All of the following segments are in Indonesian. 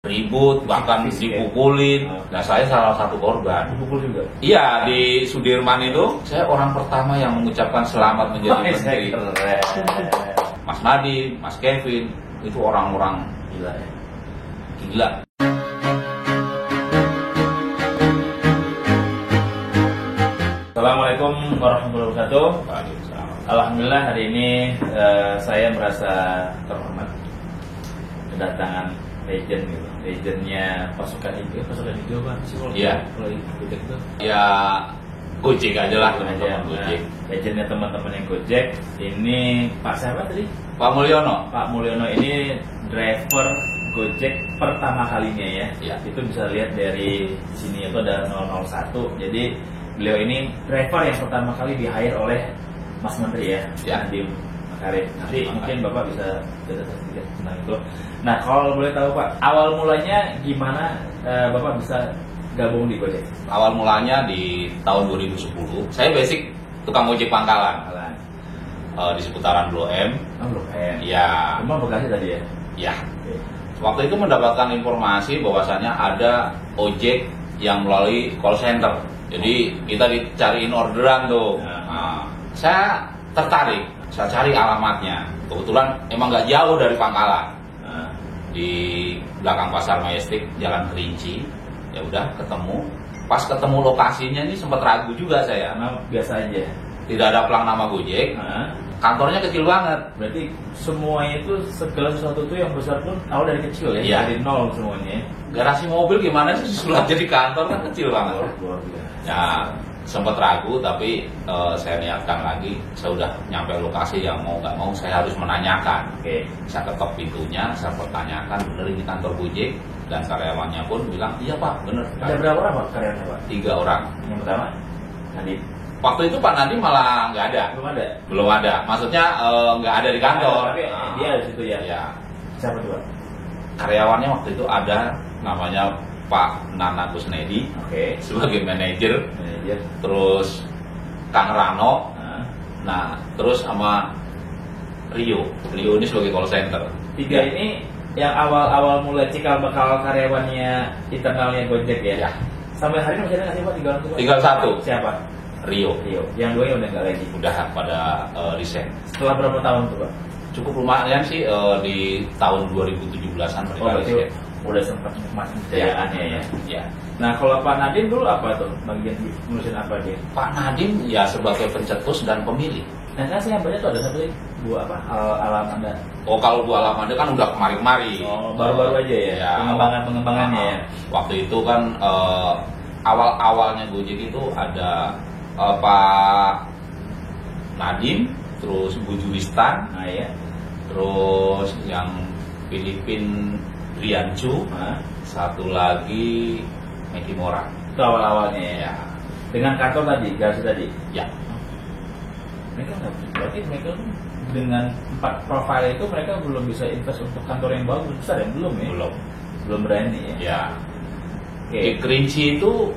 ribut, bahkan dipukulin. Nah, saya salah satu korban. Dipukul juga? Iya, di Sudirman itu saya orang pertama yang mengucapkan selamat menjadi menteri. Mas Nadiem, Mas Kevin, itu orang-orang Gila ya. gila. Assalamualaikum warahmatullahi wabarakatuh. Waalaikumsalam. Alhamdulillah hari ini saya merasa terhormat kedatangan legend gitu. Legendnya pasukan hijau kan sih kalau Iya. kalau Gojek itu. Ya, Gojek aja lah Aja. teman-teman Gojek. Legendnya teman-teman yang Gojek. Ini Pak siapa tadi? Pak Mulyono. Pak Mulyono ini driver Gojek pertama kalinya ya. Iya. Itu bisa lihat dari sini itu ada 001. Jadi beliau ini driver yang pertama kali di-hire oleh Mas Menteri ya. Ya. Nadiem Makarim. Nanti Makarim. mungkin Bapak bisa cerita sedikit tentang itu. Nah, kalau boleh tahu Pak, awal mulanya gimana Bapak bisa gabung di Gojek? Awal mulanya di tahun 2010. Saya basic tukang ojek pangkalan Alan. di seputaran Blok M. Blok M. Ya, Cuma Bekasi tadi ya. ya. Oke. Waktu itu mendapatkan informasi bahwasannya ada ojek yang melalui call center. Jadi kita dicariin orderan tuh. Nah, saya tertarik. Saya cari alamatnya. Kebetulan emang nggak jauh dari pangkalan. Nah, Di belakang Pasar Majestic, Jalan Kerinci. Ya udah ketemu. Pas ketemu lokasinya ini sempat ragu juga saya. karena biasa aja. Tidak ada plang nama Gojek. Nah, Kantornya kecil banget. berarti semuanya itu segala sesuatu itu yang besar pun awal dari kecil ya, Iya. dari nol semuanya. Garasi mobil gimana sih sulap jadi kantor kan kecil banget. Luar biasa. Ya sempat ragu tapi saya niatkan lagi. Saya udah nyampe lokasi yang mau nggak mau saya harus menanyakan. Oke. Saya ketok pintunya, saya pertanyakan bener ini kantor Gojek, dan karyawannya pun bilang iya Pak bener. Ada berapa orang Pak karyawannya Pak? 3 orang. Yang pertama, Nadiem. Waktu itu Pak Nadiem malah nggak ada. Belum ada. Maksudnya nggak ada di kantor. Tapi dia di situ ya. Ya. Siapa tuh Pak? Karyawannya waktu itu ada namanya Pak Nana Kusnedi Oke. sebagai manajer, Manajer. terus Kang Rano, Nah, nah terus sama Rio ini sebagai call center. tiga ini yang awal-awal mulai cikal bakal karyawannya internalnya Gojek ya. Ya. Sampai hari ini masih ada nggak sih Pak 3 orang itu, Pak? Tinggal satu. Siapa? Rio Yang dua udah nggak lagi. udah pada resign. Setelah berapa tahun tuh Pak? Cukup lumayan sih di tahun 2017-an mereka berarti resign. udah sempat nikmatin kejayaannya ya. Ya. Nah, kalau Pak Nadiem dulu apa tuh? Bagian ngurusin apa dia? Pak Nadiem ya sebagai pencetus dan pemilih. Nah, kan saya baca tuh ada satu lagi buah apa? Alamanda. Oh kalau Bu Alamanda kan udah kemari-kemari. Oh, baru-baru aja ya. Ya, Pengembangannya ya. Waktu itu kan awal-awalnya Gojek itu ada Pak Nadiem, terus Bu Julistan, Nah, ya. terus yang Filipin Riancu, Nah, satu lagi Meki Mora. itu awal-awalnya ya. Ya, Dengan kantor tadi, garasi tadi. ya. Mereka nggak, berarti mereka tuh dengan 4 profil itu mereka belum bisa invest untuk kantor yang bagus besar ya, belum ya? Belum berani ya. Ya. Oke. Di Kerinci itu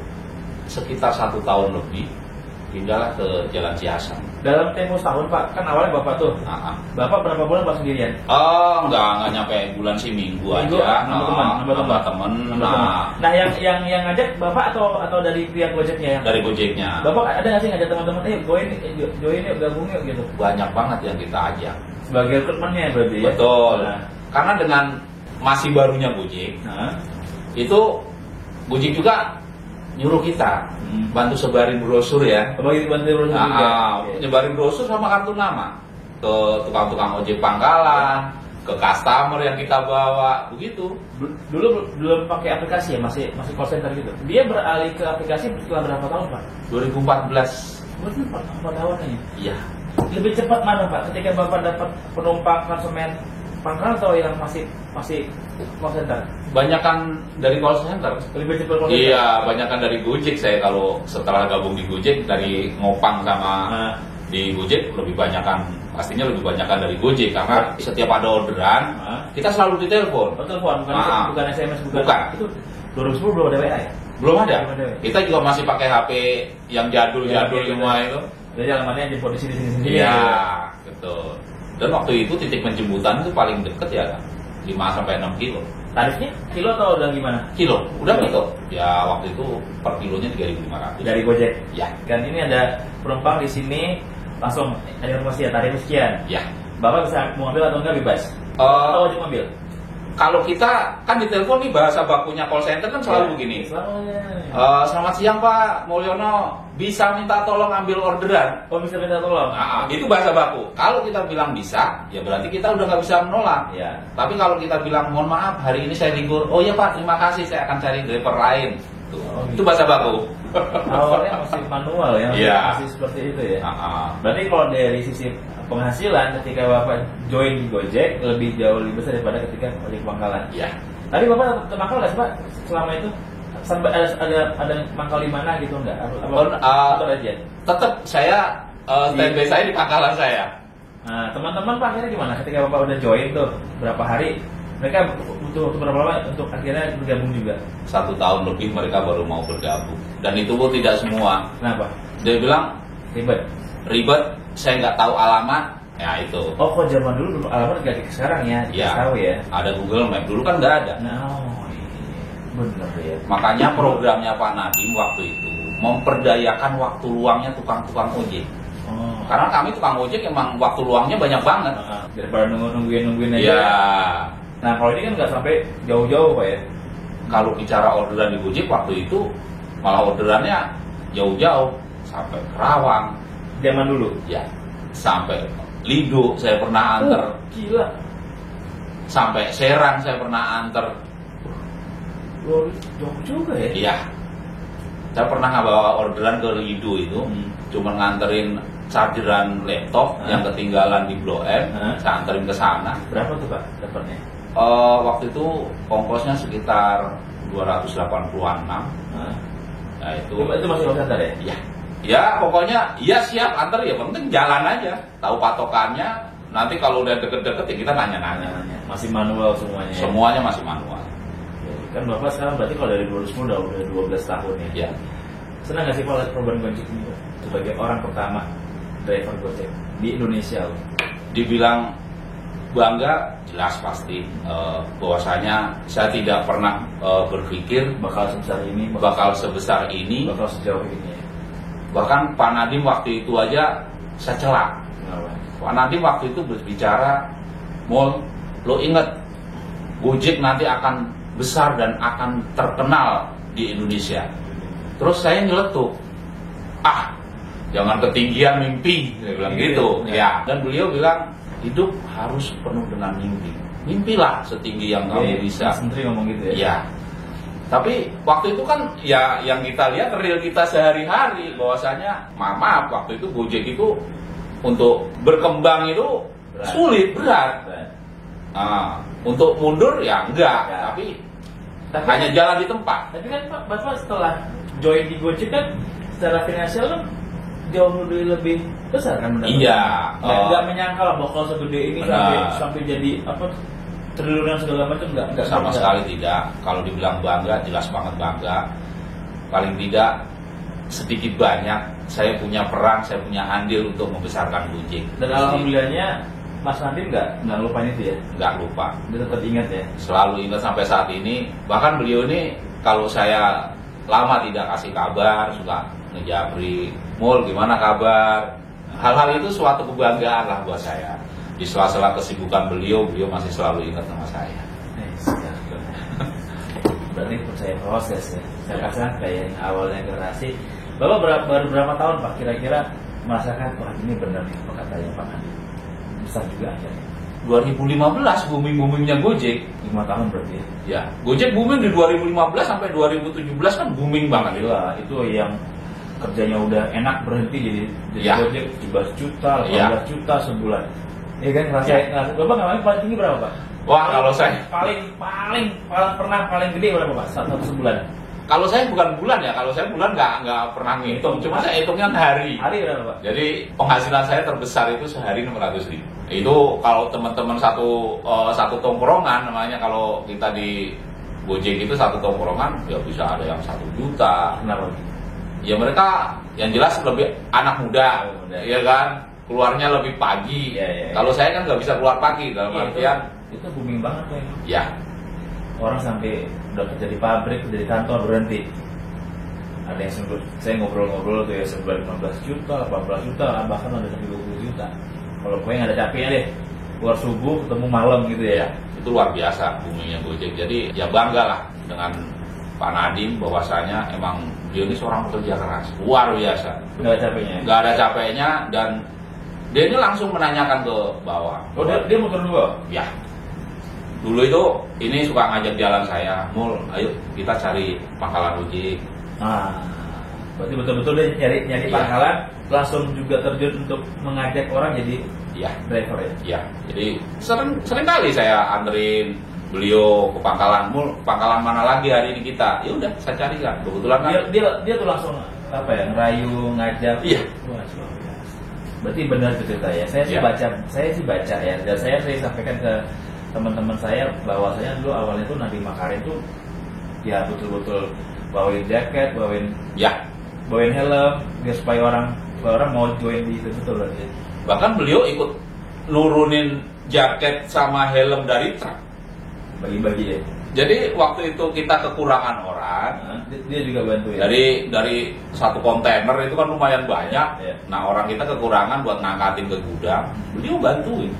sekitar 1 tahun lebih, pindahlah ke Jalan Ciasem. Dalam tempo setahun Pak, kan awalnya Bapak tuh. Nah, Bapak berapa bulan Pak sendirian? oh enggak nyampe bulan sih, minggu aja. Nambah temen. Nah, yang ngajak Bapak atau dari pihak Gojeknya yang Dari Gojeknya Bapak ada nggak sih ngajak teman-teman, join yuk, gabung yuk gitu. banyak banget yang kita ajak. Sebagai rekrutmennya berarti ya. Betul. Nah, Karena dengan masih barunya Gojek, nah, itu Gojek juga nyuruh kita bantu sebarin brosur ya. bagi bantu urus juga. Nyebarin brosur sama kartu nama ke tukang-tukang ojek pangkalan, ke customer yang kita bawa, begitu. Dulu belum pakai aplikasi ya, masih call center gitu. Dia beralih ke aplikasi setelah berapa tahun Pak? 2014. Berarti 4 tahun aja. Iya. Lebih cepat mana Pak? Ketika Bapak dapat penumpang konsumen pangkalan atau yang masih call center? Banyakan dari call center. Lebih cepat call center? Iya, banyakan dari Gojek. Saya kalau setelah gabung di Gojek, dari ngopang sama Nah, di Gojek pastinya lebih banyakan dari Gojek, karena setiap ada orderan kita selalu ditelepon. telepon bukan SMS Bukan. Itu 2010 belum ada WA ya? Belum ada. Belum ada. Kita juga masih pakai HP yang jadul-jadul Iya, semua itu. Jadi alamatnya jemput di sini. Iya, betul. Dan waktu itu titik penjemputan itu paling deket ya 5 sampai 6 kilo. Tarifnya kilo atau udah gimana? Kilo, udah kilo. Ya waktu itu per kilonya 3.500. Dari Gojek. Ya. Kan ini ada penumpang di sini langsung ada informasi ya tarif sekian. Ya. Bapak bisa mau ambil atau enggak bebas? Atau wajib ambil? Kalau kita kan di telepon nih bahasa bakunya call center kan selalu begini. Selamat siang Pak Mulyono, bisa minta tolong ambil orderan? Oh bisa minta tolong? Itu bahasa baku. Kalau kita bilang bisa, ya berarti kita udah nggak bisa menolak. Ya. Tapi kalau kita bilang mohon maaf hari ini saya libur, oh iya Pak terima kasih saya akan cari driver lain. Tuh. Itu bahasa baku. Awalnya masih manual ya, masih seperti itu ya. Berarti kalau dari sisi penghasilan ketika Bapak join di Gojek lebih jauh lebih besar daripada ketika ojek pangkalan. Iya. Tapi Bapak mangkal nggak sih Pak selama itu? Sampai ada mangkal di mana gitu nggak? Atau aja? Tetap saya standby saya di pangkalan saya. Nah, teman-teman Pak akhirnya gimana? Ketika Bapak udah join tuh berapa hari? Mereka butuh waktu berapa lama untuk akhirnya bergabung juga? 1 tahun lebih mereka baru mau bergabung. Dan itu pun tidak semua. Kenapa? Dia bilang ribet, saya nggak tahu alamat. Ya itu. Oh, kok zaman dulu alamat nggak kayak sekarang ya? Iya. Tahu ya. Ada Google Map dulu kan nggak ada. Bener ya. Makanya programnya Pak Nadiem waktu itu memperdayakan waktu luangnya tukang-tukang ojek. Karena kami tukang ojek emang waktu luangnya banyak banget. Daripada nungguin aja. Iya. Nah kalau ini kan nggak sampai jauh-jauh Pak ya. Kalau bicara orderan di Gojek waktu itu malah orderannya jauh-jauh sampai Kerawang. Zaman dulu. Ya. Sampai Lido saya pernah anter. Gila. Sampai Serang saya pernah anter. Jauh juga ya? Iya. Saya pernah bawa orderan ke Lido itu, cuma nganterin chargeran laptop yang ketinggalan di Blok M, saya anterin ke sana. Berapa tuh Pak dapatnya? Waktu itu ongkosnya sekitar 286. Nah itu masih call center ya? Iya. Ya pokoknya ya siap antar ya penting jalan aja, tahu patokannya. Nanti kalau udah deket-deket ya kita nanya-nanya. Masih manual semuanya. Semuanya masih manual. Kan Bapak sekarang berarti kalau dari 2010 udah 12 tahun ya. Iya. Senang nggak sih Pak lihat perubahan Gojek ini sebagai orang pertama driver Gojek di Indonesia? Dibilang bangga jelas pasti, bahwasanya saya tidak pernah berpikir bakal sebesar ini, bakal sejauh ini. Bahkan Pak Nadiem waktu itu aja saya celak. Pak Nadiem waktu itu berbicara, Mul, lo inget Gojek nanti akan besar dan akan terkenal di Indonesia. Terus saya nyeletuk, jangan ketinggian mimpi, saya bilang gitu. Ya. Dan beliau bilang hidup harus penuh dengan mimpi. Mimpilah setinggi yang kamu bisa. Menteri ngomong gitu ya. Ya. Tapi waktu itu kan ya yang kita lihat real kita sehari-hari bahwasanya maaf waktu itu Gojek itu untuk berkembang itu berat. Nah, untuk mundur ya enggak, tapi hanya jalan di tempat. Tapi kan Pak Bapak setelah join di Gojek kan secara finansial kan jauh lebih besar kan benar? Iya. Nggak menyangka lah bakal segede ini sampai jadi apa triliunan segala macam nggak sama sekali tidak. Kalau dibilang bangga jelas banget bangga. Paling tidak sedikit banyak saya punya peran, saya punya andil untuk membesarkan Gojek. Dan alhamdulillahnya Mas Nadiem nggak lupain itu ya? Nggak lupa. Dia tetap ingat ya? Selalu ingat sampai saat ini. Bahkan beliau ini kalau saya lama tidak kasih kabar, suka ngejabri, Mul gimana kabar? Hal-hal itu suatu kebanggaan lah buat saya. Di sela-sela kesibukan beliau masih selalu ingat sama saya. Berarti percaya proses ya. Saya rasa kayak yang awalnya generasi. Bapak baru berapa tahun Pak kira-kira merasakan wah ini benar nih apa katanya Pak Nadiem? Besar juga akhirnya. 2015 booming-boomingnya Gojek. 5 tahun berarti ya? Ya, Gojek booming di 2015 sampai 2017 kan booming banget. Gila, itu yang kerjanya udah enak berhenti jadi Gojek 17 juta, 18 juta sebulan. Iya kan ngerasain. Nah, Bapak ngalamin paling tinggi berapa Pak? Wah, kalau saya paling gede berapa Pak? Satu sebulan. Kalau saya bukan bulan ya, kalau saya bulan nggak pernah ngitung, cuma saya hitungnya hari. Hari berapa Pak? Jadi penghasilan saya terbesar itu sehari 600.000. Itu kalau teman-teman satu tongkrongan namanya, kalau kita di Gojek itu satu tongkrongan ya bisa ada yang 1 juta. Kenapa? Ya mereka yang jelas lebih anak muda, ya kan, keluarnya lebih pagi. Ya. Kalau saya kan nggak bisa keluar pagi dalam artian itu booming banget tuh. Ya. orang sampai udah kerja di pabrik, kerja di kantor berhenti. Ada yang sebut, saya ngobrol-ngobrol tuh ya sebulan 15 juta, 18 juta, bahkan ada sampai 20 juta. Kalau gue nggak ada capeknya deh, keluar subuh ketemu malam gitu ya. Itu luar biasa boomingnya Gojek. Jadi ya bangga lah dengan Pak Nadiem bahwasanya emang dia ini seorang pekerja keras, luar biasa. Nggak ada capeknya. Nggak ada capeknya dan dia ini langsung menanyakan ke bawah. Oh dia motor dua? Ya. Dulu itu ini suka ngajak jalan saya, Mul, ayo kita cari pangkalan ojek. Berarti betul-betul dia nyari pangkalan, langsung juga terjun untuk mengajak orang jadi driver ya? Iya. Jadi sering kali saya anterin beliau ke pangkalan, Mul, pangkalan mana lagi hari ini kita? Ya udah, saya carikan. Kebetulan kan dia tuh langsung apa ya, ngerayu, ngajak. Iya. Wah, berarti benar cerita ya. Saya sih baca ya, dan saya sering sampaikan ke teman-teman saya bahwasanya dulu awalnya tuh Nadiem Makarim tuh ya betul-betul bawain jaket, bawain helm biar supaya orang mau join di itu betul berarti. Bahkan beliau ikut nurunin jaket sama helm dari truk. Bagi-bagi ya. Jadi waktu itu kita kekurangan orang, dia juga bantu ya. Dari satu kontainer itu kan lumayan banyak. Ya. Nah, orang kita kekurangan buat ngangkatin ke gudang, beliau bantuin.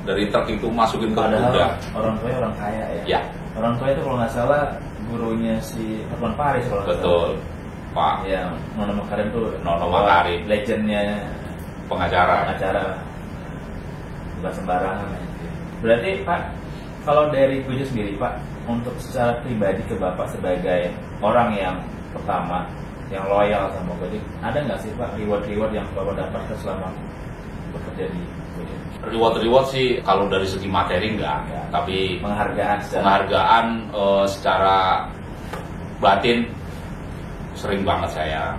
Dari truk itu masukin ke gudang. Orang tua orang kaya ya. Ya. Orang tua itu kalau nggak salah gurunya si Hotman Paris kalau nggak salah. Betul, Pak. Ya, Nono Makarim tuh. Nono Makarim. Legendnya pengacara. Bukan sembarangan. Berarti Pak, kalau dari Gojek sendiri Pak, untuk secara pribadi ke Bapak sebagai orang yang pertama, yang loyal sama Gojek, ada nggak sih Pak reward yang Bapak dapatkan selama bekerja di Gojek? Reward sih kalau dari segi materi enggak. Tapi penghargaan secara batin sering banget saya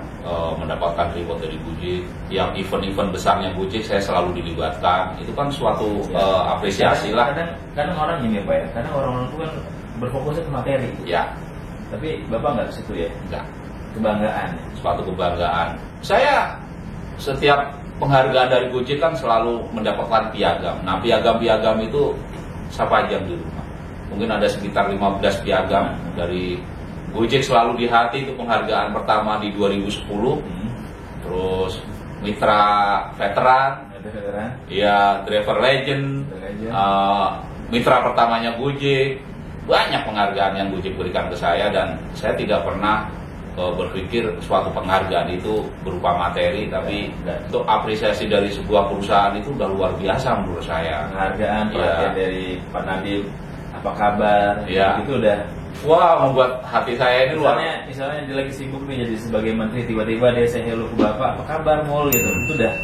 mendapatkan reward dari Gojek. Yang event-event besarnya Gojek saya selalu dilibatkan. Itu kan suatu apresiasi lah. Kadang orang gini Pak ya, kadang orang-orang itu kan berfokusnya ke materi. Ya. Tapi Bapak nggak ke situ ya? Enggak. Kebanggaan. Suatu kebanggaan. Saya setiap penghargaan dari Gojek kan selalu mendapatkan piagam. Nah, piagam-piagam itu saya pajang di rumah. Mungkin ada sekitar 15 piagam dari Gojek selalu di hati. Itu penghargaan pertama di 2010. Terus Mitra Veteran. Iya, Driver Legend. Mitra pertamanya Gojek. Banyak penghargaan yang Gojek berikan ke saya dan saya tidak pernah berpikir suatu penghargaan itu berupa materi, tapi untuk apresiasi dari sebuah perusahaan itu udah luar biasa menurut saya. Penghargaan perhatian dari Pak Nadiem, apa kabar? Itu udah membuat hati saya ini misalnya dia lagi sibuk nih jadi sebagai menteri, tiba-tiba dia say hello ke Bapak, apa kabar Mul gitu. Itu udah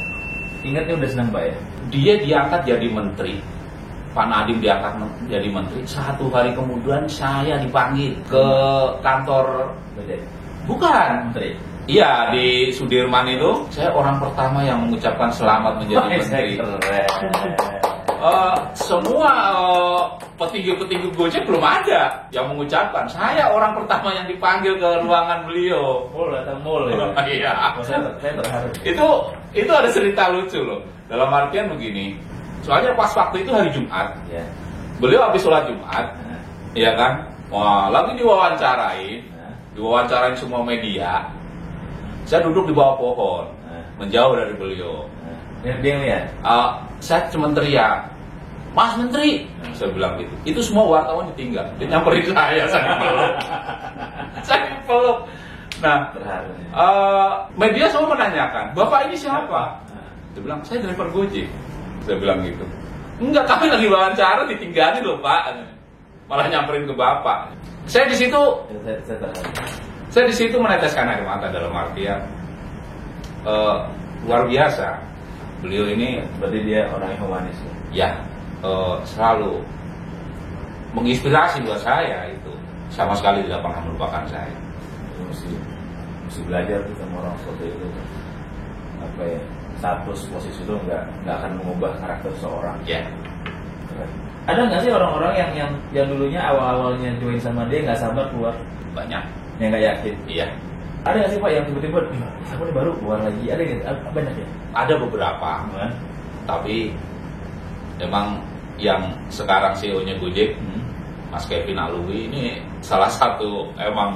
ingatnya udah senang Pak ya. Dia diangkat jadi menteri. Pak Nadiem diangkat jadi menteri. 1 hari kemudian saya dipanggil ke kantor Bukan menteri. Iya, di Sudirman itu saya orang pertama yang mengucapkan selamat menjadi menteri. Semua petinggi-petinggi Gojek belum ada yang mengucapkan. Saya orang pertama yang dipanggil ke ruangan beliau. Datang ya. Iya. Saya terharu. Itu ada cerita lucu loh. Dalam artian begini. Soalnya pas waktu itu hari Jumat. Ya. Beliau habis sholat Jumat. Iya kan? Wah, lagi diwawancarain semua media. Saya duduk di bawah pohon, menjauh dari beliau. Dia lihat. Saya cuma teriak, Mas Menteri, saya bilang gitu. Itu semua wartawan ditinggal. Dia nyamperin saya dipeluk. Saya dipeluk. Nah, media semua menanyakan, Bapak ini siapa? Dia bilang, saya driver Gojek. Saya bilang gitu. Enggak, kami lagi wawancara ditinggalin loh Pak. Malah nyamperin ke Bapak. Saya di situ meneteskan air mata dalam artian luar biasa. Beliau ini berarti dia orang yang humanis. Ya, selalu menginspirasi buat saya itu. Sama sekali tidak pernah melupakan saya. Mesti belajar tuh sama orang seperti itu. Apa ya? Status posisi itu nggak akan mengubah karakter seorang. Ya. Ada nggak sih orang-orang yang dulunya awal-awalnya join sama dia nggak sabar keluar? Banyak. Yang nggak yakin? Iya. Ada nggak sih Pak yang tiba-tiba, siapa nih baru keluar lagi? Ada nggak? Banyak ya? Ada beberapa. Tapi emang yang sekarang CEO-nya Gojek Mas Kevin Alwi ini salah satu emang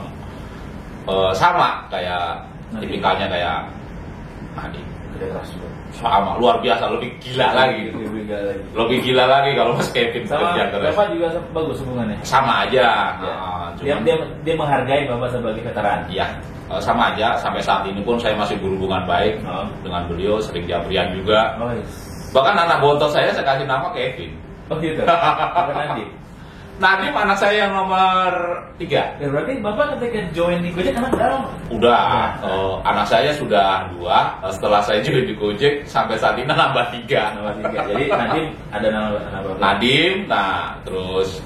sama kayak tipikalnya kayak Nadiem. Sama, luar biasa, lebih gila lagi. Lebih gila lagi kalau Mas Kevin kerja keras. Bapak juga bagus hubungannya. Sama aja. Ya. Dia menghargai Bapak sebagai veteran. Iya. Sama aja, sampai saat ini pun saya masih berhubungan baik dengan beliau, sering jabrian juga. Bahkan anak bontot saya kasih nama Kevin. Oh gitu. Bukan Nadiem anak saya yang nomor 3. Ya berarti Bapak ketika join di Gojek anak berapa? Udah, anak saya sudah 2. Setelah saya join di Gojek sampai saat ini nambah 3. Jadi Nadiem ada nama Bapak. Nadiem, nah terus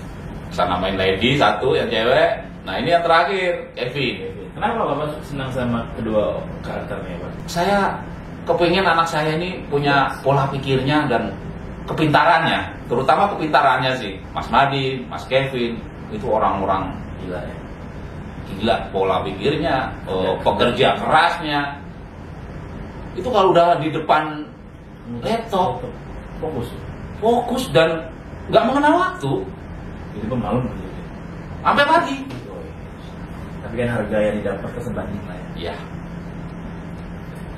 saya namain Lady satu yang cewek. Nah ini yang terakhir Kevin. Kenapa Bapak senang sama kedua karakternya Pak? Saya kepingin anak saya ini punya pola pikirnya dan kepintarannya, terutama kepintarannya sih. Mas Nadiem, Mas Kevin itu orang-orang gila ya. Gila pola pikirnya, pekerja kerasnya. Itu kalau udah di depan laptop fokus dan nggak mengenal waktu. Jadi pemalu sampai pagi. Tapi kan harga yang didapat kesebanding lah ya. Iya.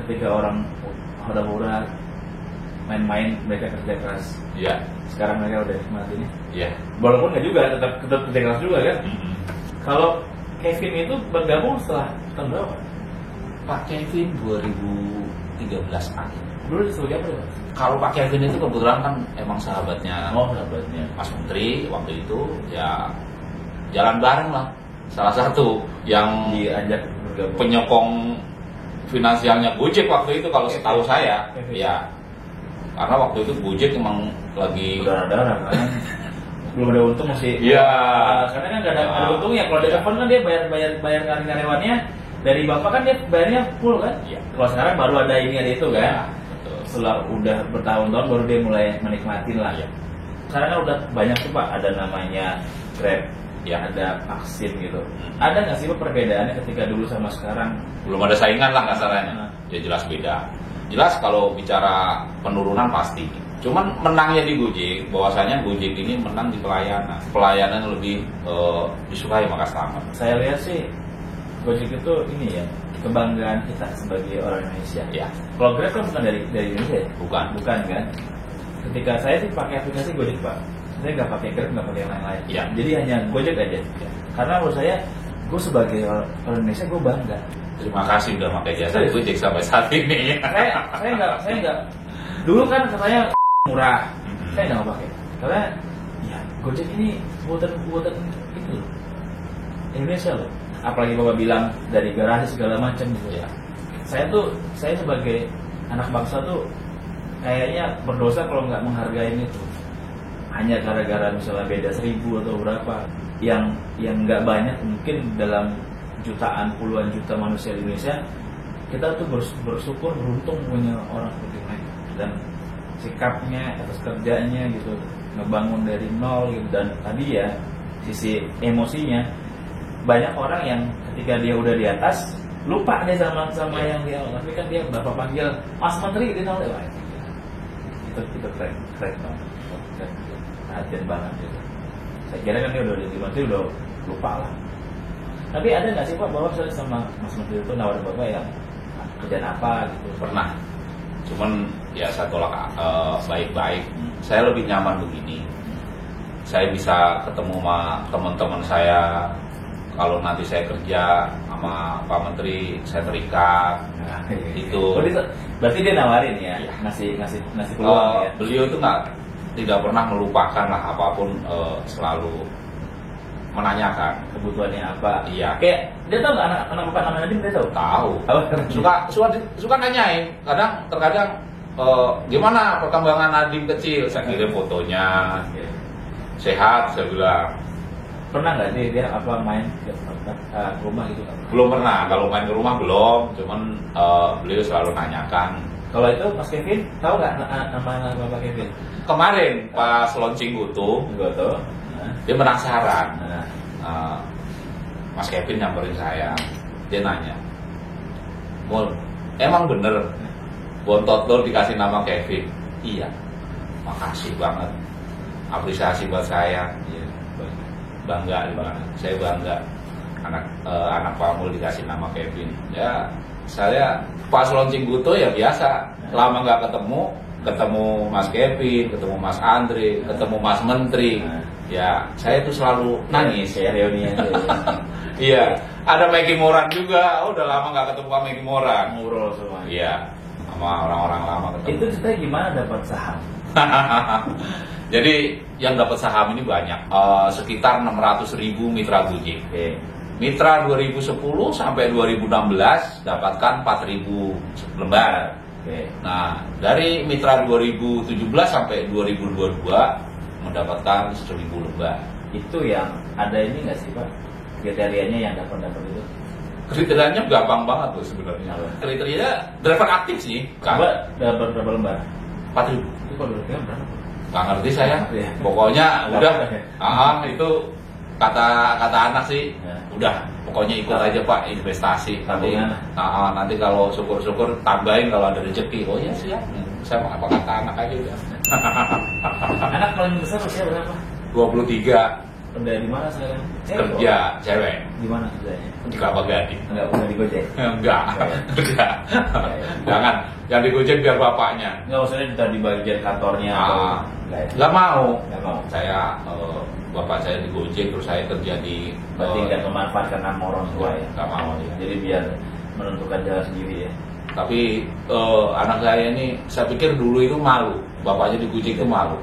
Ketika orang hura-hura main-main, mereka kerja keras. Iya. Sekarang mereka udah nikmatin ini. Iya. Walaupun nggak juga, tetap kerja keras juga kan. Kalau Kevin itu bergabung setelah tahun berapa? Pak Kevin 2013 akhir. Dulu sebagai apa Pak? Kalau Pak Kevin itu kebetulan kan emang sahabatnya. Sahabatnya Mas Menteri waktu itu ya jalan bareng lah. Salah satu yang diajak bergabung. Penyokong finansialnya Gojek waktu itu kalau setahu saya, ya. Karena waktu itu Gojek emang lagi darah-darah kan. Belum ada untung masih. Iya. Karena kan nggak ada untungnya. Kalau di telepon kan dia bayar karyawannya. Dari Bapak kan dia bayarnya full kan. Iya. Kalau sekarang baru ada ini ada itu kan. Ya, betul. Setelah udah bertahun-tahun baru dia mulai menikmatin lah. Iya. Sekarang kan udah banyak tuh Pak, ada namanya Grab, ya ada vaksin gitu. Ada nggak sih Pak perbedaannya ketika dulu sama sekarang? Belum ada saingan lah kasarnya. Ya jelas beda. Jelas kalau bicara penurunan pasti. Cuman menangnya di Gojek, bahwasanya Gojek ini menang di pelayanan. Pelayanan lebih disukai maka selamat. Saya lihat sih Gojek itu ini ya, kebanggaan kita sebagai orang Indonesia. Ya. Kalau Grab kan bukan dari Indonesia ya? Bukan kan? Ketika saya sih pakai aplikasi Gojek Pak, saya nggak pakai Grab, nggak pakai yang lain-lain. Ya. Jadi hanya Gojek aja. Ya. Karena menurut saya, gue sebagai orang Indonesia gue bangga. Terima kasih udah pakai jasa Gojek sampai saat ini. saya nggak. Dulu kan katanya murah, saya nggak mau pakai. Karena ya Gojek ini buatan itu loh, Indonesia loh. Apalagi Bapak bilang dari garasi segala macam gitu ya. Saya sebagai anak bangsa tuh kayaknya berdosa kalau nggak menghargai itu. Hanya gara-gara misalnya beda 1000 atau berapa yang nggak banyak, mungkin dalam jutaan puluhan juta manusia di Indonesia, kita tuh bersyukur beruntung punya orang seperti mereka dan sikapnya atas kerjanya gitu, ngebangun dari nol gitu. Dan tadi ya sisi emosinya, banyak orang yang ketika dia udah di atas lupa deh sama yang dia, tapi kan dia Bapak panggil Mas Menteri dia tahu deh, itu keren banget, perhatian banget gitu. Saya kira kan dia udah di Menteri udah lupa lah. Tapi ada nggak sih Pak bahwa saya sama Mas Menteri itu nawarin Bapak yang kerjaan apa gitu? Pernah. Cuman ya saya tolak baik-baik. Saya lebih nyaman begini. Saya bisa ketemu sama teman-teman saya. Kalau nanti saya kerja sama Pak Menteri, saya terikat. Nah, itu. Berarti dia nawarin ya, ngasih peluang ya. Beliau itu tidak pernah melupakan lah apapun, selalu menanyakan kebutuhannya apa. Iya. Kayak dia tahu nggak anak Bapak namanya Nadiem, dia tahu? Tahu. Suka nanyain. Terkadang gimana perkembangan Nadiem kecil? Saya kirim fotonya. Sehat, saya bilang. Pernah nggak dia main ke rumah gitu? Belum pernah. Kalau main ke rumah belum. Cuman beliau selalu nanyakan. Kalau itu Mas Kevin tahu nggak nama Bapak Kevin? Kemarin pas launching Goto. Dia penasaran. Mas Kevin nyamperin saya. Dia nanya, Mul, emang bener Bontot lo dikasih nama Kevin? Iya. Makasih banget. Apresiasi buat saya. bangga di mana. Saya bangga anak Pak Mul dikasih nama Kevin. Ya saya pas launching Guto ya biasa, lama nggak ketemu Mas Kevin, ketemu Mas Andre, ketemu Mas Menteri. Ya saya tuh selalu nangis. Ya reuni aja. Iya, ada Maggie Moran juga. Oh, udah lama nggak ketemu Maggie Moran. Ngobrol semua. Iya, sama orang-orang lama ketemu. Itu ceritanya gimana dapat saham? Jadi yang dapat saham ini banyak, sekitar 600.000 mitra Gojek. Oke. Mitra 2010 sampai 2016 dapatkan 4.000 lembar. Oke. Nah, dari mitra 2017 sampai 2022 mendapatkan 1.000 lembar. Itu yang ada ini nggak sih Pak? Kriterianya yang dapat itu? Kriterianya gampang banget tuh sebenarnya. Kriterianya driver aktif sih. Coba dapat berapa lembar? 4.000. Itu kalau berapa? Nggak ngerti saya. Ya. Pokoknya udah. Ya. Itu kata anak sih. Ya. Udah. Pokoknya ikut aja Pak investasi. Nanti kalau syukur-syukur tambahin kalau ada rezeki. Oh ya siap. Saya mau apa kata anak aja udah. Anak paling besar usia berapa? 23. Kerja di mana sekarang? Kerja cewek. Di mana kerjanya? Di Kelapa Gading. Enggak di Gojek. Enggak. Jangan. Yang di Gojek biar bapaknya. Enggak usahnya kita di bagian kantornya atau enggak mau. Enggak mau. Saya bapak saya di Gojek terus saya kerja di berarti enggak memanfaatkan nama orang tua ya. Enggak mau ya. Jadi biar menentukan jalan sendiri ya. Tapi anak saya ini saya pikir dulu itu malu. Bapaknya di Gojek itu malu.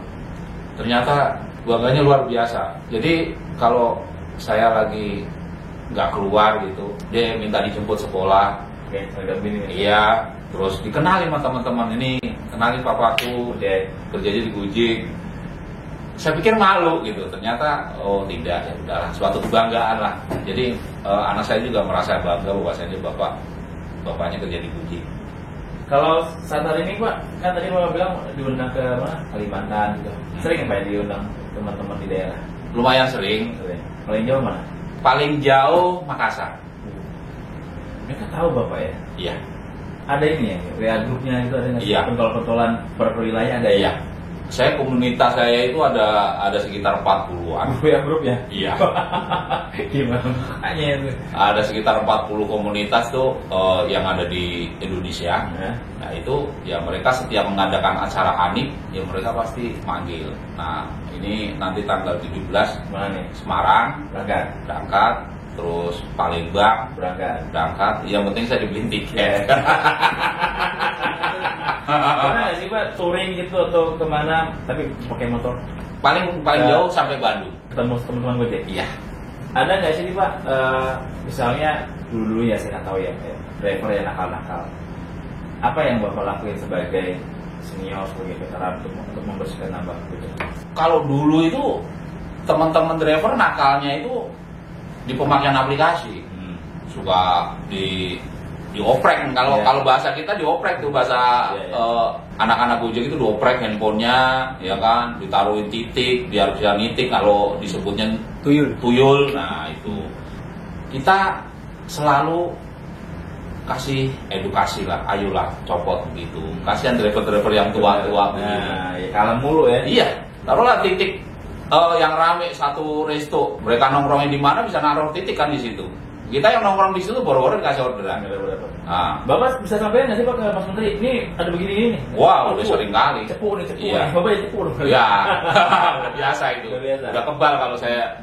Ternyata bangganya luar biasa. Jadi kalau saya lagi nggak keluar gitu, dia minta dijemput sekolah. Oke, ini. Iya, terus dikenalin sama teman-teman ini, kenalin papaku, dia kerjanya di Gojek. Saya pikir malu gitu, ternyata oh tidak, ya udahlah, suatu kebanggaan lah. Jadi anak saya juga merasa bangga bahwasanya bapaknya kerja di Gojek. Kalau saat hari ini Pak, kan tadi Bapak bilang diundang ke mana? Kalimantan gitu. Sering Pak diundang teman-teman di daerah? Lumayan sering. Paling jauh mana? Paling jauh Makassar. Mereka tahu Bapak ya? Iya. Ada ini ya, WA grupnya itu ada nggak sih? Iya. Pentol-pentolan per wilayah ada ya? Saya komunitas saya itu ada sekitar 40-an. WA grup ya? Iya. Gimana makanya itu? Ada sekitar 40 komunitas tuh yang ada di Indonesia. Nah itu ya mereka setiap mengadakan acara Hanif ya mereka pasti manggil. Nah ini nanti tanggal 17 mana nih? Semarang berangkat, terus Palembang berangkat. Yang penting saya dibeliin tiket. Pernah nggak sih Pak touring gitu atau kemana tapi pakai motor? Paling jauh sampai Bandung. Ketemu teman-teman Gojek? Iya. Ada nggak sih Pak, misalnya dulu ya saya nggak tahu ya, driver yang nakal-nakal. Apa yang Bapak lakuin sebagai senior, sebagai veteran untuk membersihkan nama Gojek? Kalau dulu itu teman-teman driver nakalnya itu di pemakaian aplikasi. Suka dioprek. Kalau bahasa kita dioprek tuh bahasa anak-anak Gojek itu dioprek handphonenya, ya kan, ditaruhin titik biar bisa nitik kalau disebutnya tuyul. Nah itu kita selalu kasih edukasi lah, ayolah copot gitu. Kasihan driver-driver yang tua-tua begini. Nah, ya, kalem mulu ya. Iya, taruhlah titik yang rame satu resto. Mereka nongkrongnya di mana bisa naruh titik kan di situ. Kita yang nongkrong di situ boro-boro dikasih orderan. Nah. Bapak bisa sampaikan nggak sih Pak ke Mas Menteri? Ini ada begini ini. Wow, udah sering kali. Cepu. Iya. Bapak ya cepu. Iya, udah biasa itu. Udah kebal kalau saya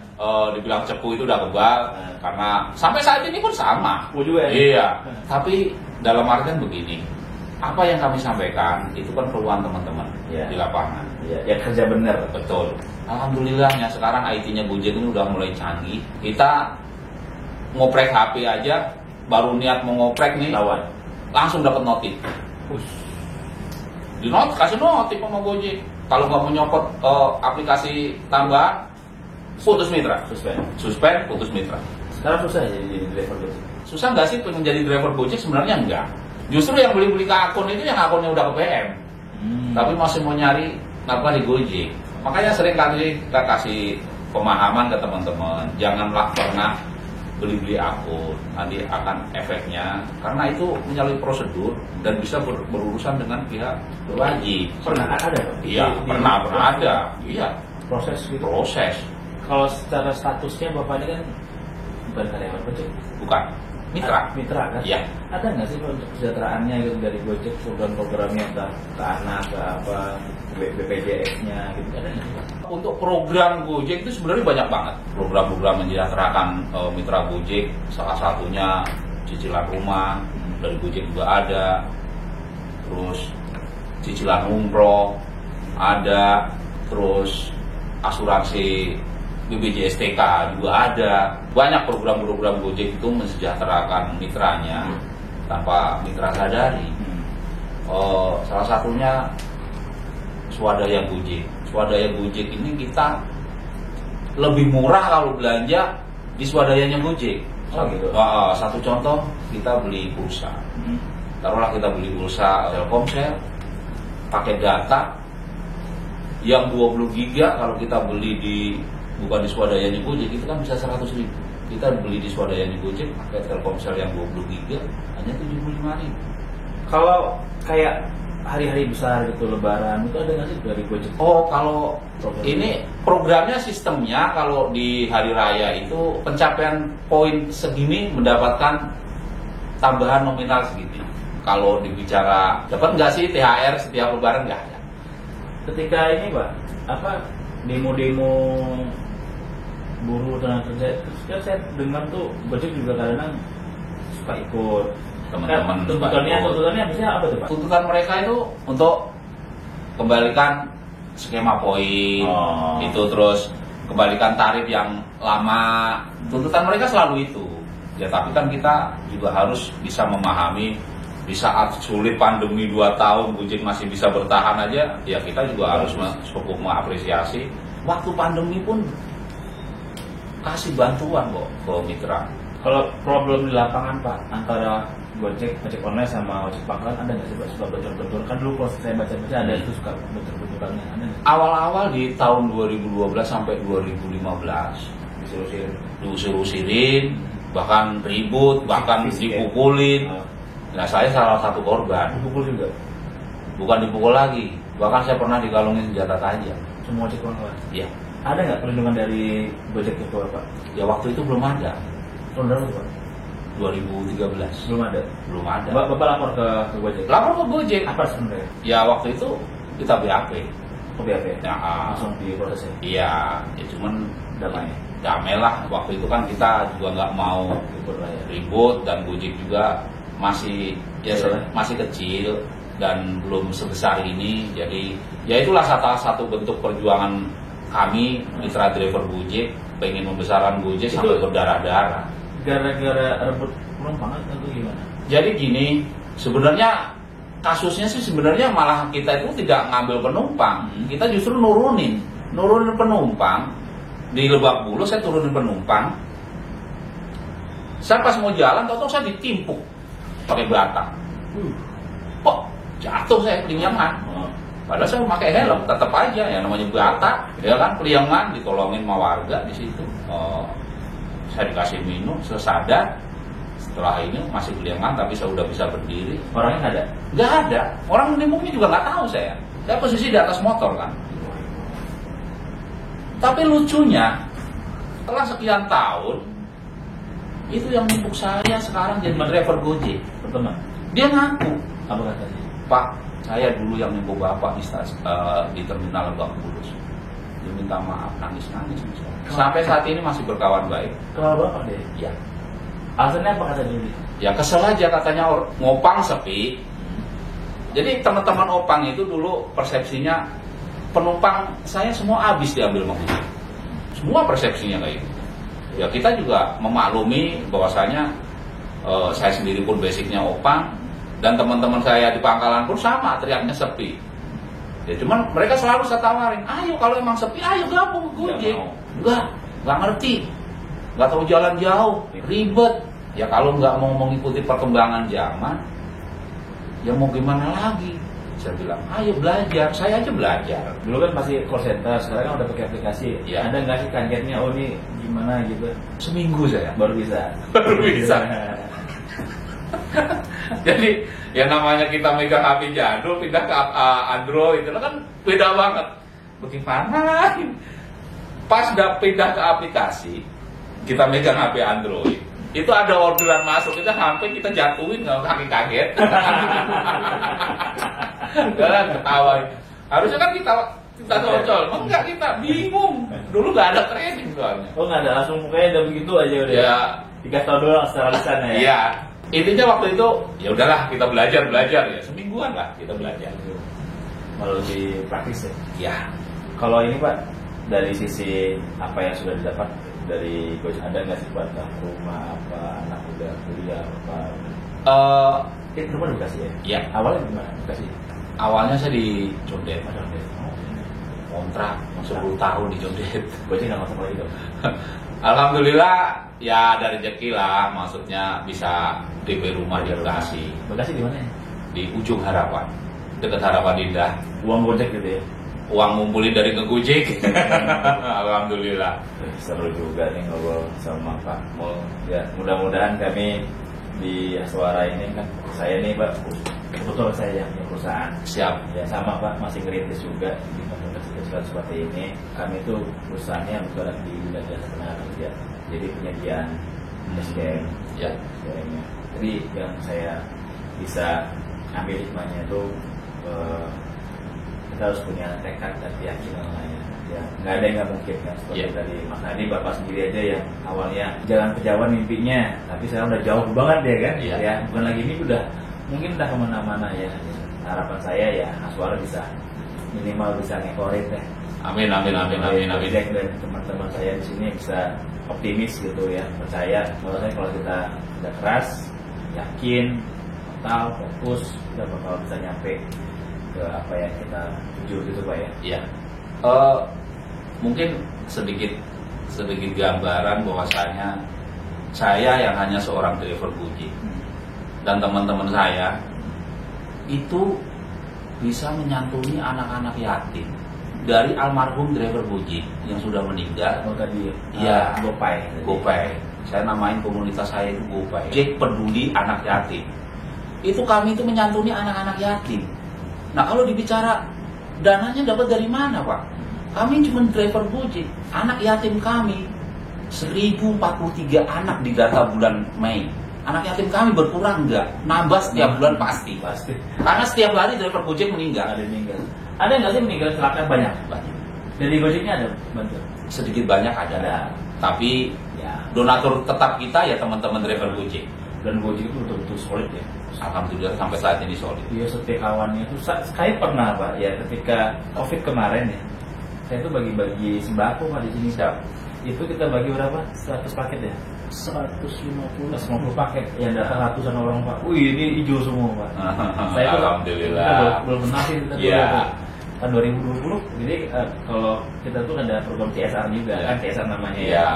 dibilang cepu itu udah kebal. Karena sampai saat ini pun sama. Cepu juga ya? Iya. Tapi dalam artian begini, apa yang kami sampaikan itu kan keluhan teman-teman di lapangan. Iya. Ya kerja benar. Betul. Alhamdulillahnya sekarang IT-nya Gojek ini udah mulai canggih. Kita ngoprek HP aja, baru niat mau ngoprek nih, langsung dapat notif. Kasih notif sama Gojek. Kalau nggak mau nyopot aplikasi tambahan, putus mitra. Suspend, putus mitra. Sekarang susah ya jadi driver Gojek. Susah nggak sih menjadi driver Gojek? Sebenarnya enggak. Justru yang beli ke akun itu yang akunnya udah ke PM, tapi masih mau nyari apa di Gojek. Makanya sering kali kita kasih pemahaman ke teman-teman, janganlah pernah beli akun, nanti akan efeknya karena itu melalui prosedur dan bisa berurusan dengan pihak berwajib. Pernah ada? Iya, pernah ada. Iya. Proses gitu. Proses. Kalau secara statusnya Bapak ini kan bukan karyawan Gojek. Bukan. Mitra. Mitra kan? Iya. Ada nggak sih Pak untuk kesejahteraannya gitu dari Gojek, program-programnya entah ke anak, ke apa, BPJS-nya gitu, ada nggak sih Pak? Untuk program Gojek itu sebenarnya banyak banget. Program-program mensejahterakan mitra Gojek, salah satunya cicilan rumah dari Gojek juga ada. Terus cicilan umroh ada, terus asuransi BPJS TK juga ada. Banyak program-program Gojek itu mensejahterakan mitranya tanpa mitra sadari. Salah satunya Swadaya Gojek. Swadaya Gojek ini kita lebih murah kalau belanja di swadayanya Gojek. Gitu. Satu contoh, kita beli pulsa. Taruhlah kita beli pulsa Telkomsel, pakai data yang 20 giga, kalau kita beli bukan di swadayanya Gojek itu kan bisa 100.000. Kita beli di swadayanya Gojek pakai Telkomsel yang 20 giga hanya 75.000. Kalau kayak hari-hari besar gitu, Lebaran, itu ada nggak sih dari Gojek? Kalau ini programnya, sistemnya kalau di hari raya itu pencapaian poin segini mendapatkan tambahan nominal segini. Kalau dibicara dapat nggak sih THR setiap Lebaran, nggak ada. Ketika ini Pak, demo-demo buruh tenaga kerja, terus kan saya dengar tuh Gojek juga kadang suka ikut. Teman-teman tuntutannya biasanya apa tuh Pak? Tuntutan mereka itu untuk kembalikan skema poin, itu terus kembalikan tarif yang lama. Tuntutan mereka selalu itu. Ya tapi kan kita juga harus bisa memahami, di saat sulit pandemi 2 tahun Gojek masih bisa bertahan aja, ya kita juga harus cukup mengapresiasi. Waktu pandemi pun kasih bantuan kok ke mitra. Kalau problem di lapangan Pak, antara Gojek, ojek online sama ojek pangkalan, ada nggak sih Pak suka bentur-bentur? Kan dulu kalau saya baca-baca ada itu suka bentur-benturannya, ada nggak? Awal-awal di tahun 2012 sampai 2015 diusir-usirin, bahkan ribut, bahkan dipukulin. Nah saya salah satu korban. Dipukul juga? Bukan dipukul lagi, bahkan saya pernah dikalungin senjata tajam. Semua ojek pangkalan? Iya. Ada nggak perlindungan dari Gojek itu Pak? Ya waktu itu belum ada. Tahun berapa Pak? 2013. Belum ada? Belum ada. Bapak lapor ke Gojek? Lapor ke Gojek. Apa sebenarnya? Ya waktu itu kita BAP. Oh BAP? Ya, langsung diproses ya? Iya, ya cuman damai. Damai lah. Waktu itu kan kita juga nggak mau ribut, dan Gojek juga masih masih kecil dan belum sebesar ini. Jadi ya itulah salah satu bentuk perjuangan kami mitra driver Gojek, pengen membesarkan Gojek sampai berdarah-darah. Gara-gara rebut penumpang atau gimana? Jadi gini, sebenarnya kasusnya sih sebenarnya malah kita itu tidak ngambil penumpang, kita justru nurunin penumpang. Di Lebak Bulus saya turunin penumpang. Saya pas mau jalan, tahu-tahu saya ditimpuk pakai batang. Kok jatuh saya pelinyangan. Padahal saya pakai helm, tetap aja yang namanya batak, ya kan, pelinyangan, ditolongin sama warga di situ. Saya dikasih minum, saya sadar. Setelah ini masih pelinyangan, tapi saya udah bisa berdiri. Orangnya nggak ada? Nggak ada. Orang nimbuknya juga nggak tahu saya. Saya posisi di atas motor kan. Tapi lucunya, setelah sekian tahun, itu yang nimbuk saya sekarang jadi driver Gojek. Teman. Dia ngaku. Apa katanya? Pak, saya dulu yang nimbuk bapak di terminal Lebak Bulus. Dia minta maaf, nangis-nangis. Sampai saat ini masih berkawan baik. Kalau bapak deh? Iya. Alasannya apa kata dia? Ya kesel aja, katanya ngopang sepi. Jadi teman-teman opang itu dulu persepsinya penumpang saya semua habis diambil mobil. Semua persepsinya kayak gitu. Ya kita juga memaklumi bahwasanya saya sendiri pun basicnya opang, dan teman-teman saya di pangkalan pun sama, teriaknya sepi. Ya cuman mereka selalu saya tawarin, ayo kalau emang sepi, ayo gabung Gojek. Nggak ngerti, nggak tahu jalan jauh, ribet. Ya kalau nggak mau mengikuti perkembangan zaman, ya mau gimana lagi? Saya bilang, ayo belajar, saya aja belajar. Dulu kan masih call center, sekarang kan udah pakai aplikasi. Ya. Ada nggak sih kagetnya, oh ini gimana gitu? Seminggu saya baru bisa. Jadi yang namanya kita megang HP jadul pindah ke Android itu kan beda banget. Bagaimana? Pas udah pindah ke aplikasi, kita megang HP Android, itu ada orderan masuk, kita sampai kita jatuhin, nggak kaget. Ketawa. Harusnya kan kita cocol, enggak, kita bingung. Dulu nggak ada training soalnya. Oh nggak ada, langsung mukanya udah begitu aja udah. Ya. Dikasih tau dulu secara lisan ya. Iya. Intinya waktu itu ya udahlah kita belajar ya, semingguan lah kita belajar. Malah lebih praktis ya. Ya. Kalau ini Pak, dari sisi apa yang sudah didapat dari Gojek, ada nggak sih Pak, rumah apa, anak udah kuliah apa? Rumah di Bekasi ya? Iya. Awalnya di mana? Bekasi. Awalnya saya di Condet. Oh, Kontrak 10 tahun di Condet. Gojek nggak masuk lagi dong. Alhamdulillah ya ada rezeki lah, maksudnya bisa DP rumah di Bekasi. Bekasi di mana ya? Di ujung Harapan, dekat Harapan Indah. Uang Gojek gitu ya? Uang ngumpulin dari ngegojek. Alhamdulillah. Seru juga nih ngobrol sama Pak Mul. Ya mudah-mudahan kami di Aswara ini kan, saya nih Pak, betul saya yang punya perusahaan. Siap. Ya sama Pak, masih ngerintis juga di masa seperti ini. Kami tuh perusahaannya bergerak di bidang jasa tenaga kerja. Jadi penyediaan SDM, Ya. SDM-nya. Jadi yang saya bisa ambil hikmahnya itu kita harus punya tekad dan keyakinan lah ya. Ya, nggak ada yang nggak mungkin kan, seperti tadi Mas Nadi Bapak sendiri aja yang awalnya jalan kejauhan mimpinya, tapi sekarang udah jauh banget ya kan, ya bukan lagi ini mungkin udah kemana-mana ya. Harapan saya ya Aswara bisa minimal bisa ngekorin deh. Amin. Dan teman-teman saya di sini bisa optimis gitu ya, percaya bahwasanya kalau kita udah keras, yakin, total, fokus, kita bakal bisa nyampe ke apa yang kita tuju gitu Pak ya. Iya. Mungkin sedikit gambaran bahwasanya saya yang hanya seorang driver Gojek dan teman-teman saya itu bisa menyantuni anak-anak yatim dari almarhum driver Gojek yang sudah meninggal. Oh tadi ya, GoPay. Saya namain komunitas saya itu GoPay, Gojek Peduli Anak Yatim. Itu kami itu menyantuni anak-anak yatim. Nah kalau dibicara dananya dapat dari mana Pak? Kami cuma driver Gojek, anak yatim kami 1043 anak di data bulan Mei. Anak yatim kami berkurang enggak? Nambah setiap bulan pasti. Karena setiap hari driver Gojek meninggal. Ada nggak sih meninggal kecelakaan? Banyak. Dari Gojeknya ada bantu? Sedikit banyak ada. Tapi ya, donatur tetap kita ya teman-teman driver Gojek. Dan Gojek itu betul-betul solid ya. Alhamdulillah sampai saat ini solid. Iya, setiap kawannya itu saya pernah Pak ya, ketika Covid kemarin ya, saya tuh bagi-bagi sembako Pak di sini. Itu kita bagi berapa? 100 paket ya? 150 paket yang datang ratusan orang Pak. Wih ini hijau semua Pak. Saya tuh alhamdulillah belum pernah sih kita tahun 2020. Jadi kalau kita tuh ada program CSR juga kan, CSR namanya ya.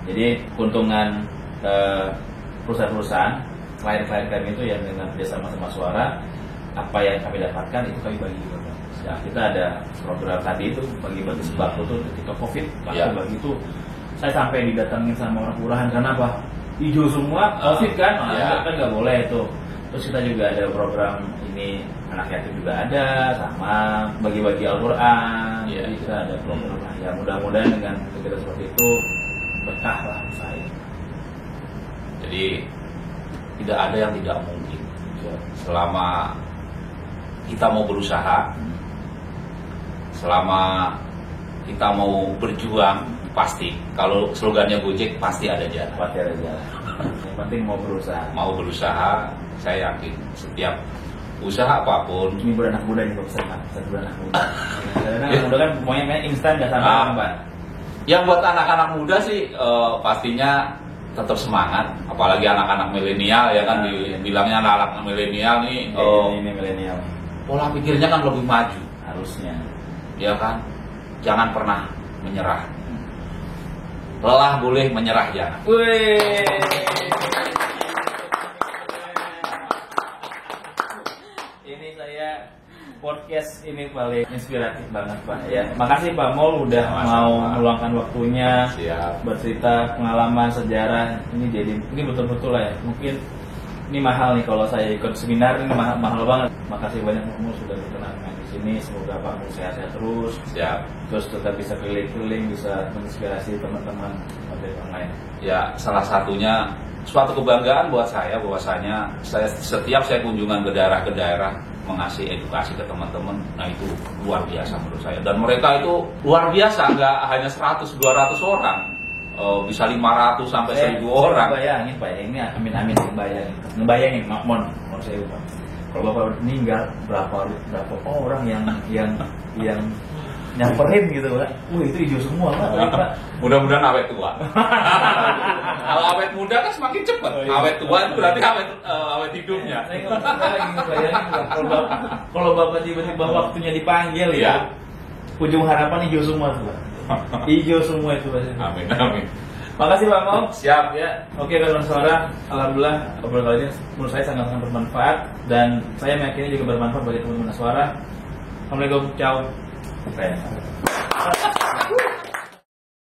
Jadi keuntungan perusahaan-perusahaan klien-klien kami itu yang dengan kerjasama sama Suara, apa yang kami dapatkan itu kami bagi juga Pak. Ya, kita ada program tadi itu bagi-bagi sembako tuh ketika Covid, bagi itu saya sampai didatangin sama orang kelurahan. Karena apa? Hijau semua Covid kan, kan nggak boleh itu. Terus kita juga ada program ini anak yatim juga ada, sama bagi-bagi Al-Quran. Jadi kita ada program lah. Ya mudah-mudahan dengan kegiatan seperti itu berkah lah saya. Jadi tidak ada yang tidak mungkin selama kita mau berusaha, selama kita mau berjuang. Pasti, kalau slogannya Gojek pasti ada jalan. Pasti ada jalan. Yang penting mau berusaha. Mau berusaha, saya yakin setiap usaha apapun. Ini beranak muda nih Pak, saya beranak muda. Karena anak muda kan semuanya instan nggak sama Pak. Yang buat anak-anak muda sih pastinya tetap semangat, apalagi anak-anak milenial ya kan, bilangnya anak-anak milenial nih. Ini milenial. Pola pikirnya kan lebih maju. Harusnya. Ya kan, jangan pernah menyerah. Lelah boleh, menyerah jangan. Ini saya podcast ini paling inspiratif banget Pak ya. Makasih Pak Mul udah mau meluangkan waktunya. Siap. Bercerita pengalaman sejarah ini betul-betul lah ya. Mungkin ini mahal nih kalau saya ikut seminar, ini mahal banget. makasih banyak Pak Mul sudah berkenan di sini. Semoga Pak Mul sehat-sehat terus. Siap. Terus tetap bisa keliling-keliling, bisa menginspirasi teman-teman yang lain. Ya, salah satunya suatu kebanggaan buat saya bahwasanya setiap saya kunjungan ke daerah mengasih edukasi ke teman-teman, nah itu luar biasa menurut saya. Dan mereka itu luar biasa, nggak hanya 100-200 orang, bisa 500 sampai 1000 orang. Bayangin Pak, ini amin ngebayangin, mohon saya Pak. Kalau Bapak meninggal berapa orang yang nyamperin gitu Pak. Itu hijau semua Pak. Mudah-mudahan awet tua. Kalau awet muda kan semakin cepat. Awet tua itu berarti awet hidupnya. Saya lagi ngebayangin kalau Bapak tiba-tiba waktunya dipanggil ya. Ujung harapan hijau semua Pak. Hijau semua itu Pak. Amin. Makasih Pak Mau. Siap ya. Oke kawan suara, alhamdulillah obrolan ini menurut saya sangat bermanfaat dan saya meyakini juga bermanfaat bagi teman-teman suara. Assalamualaikum, ciao.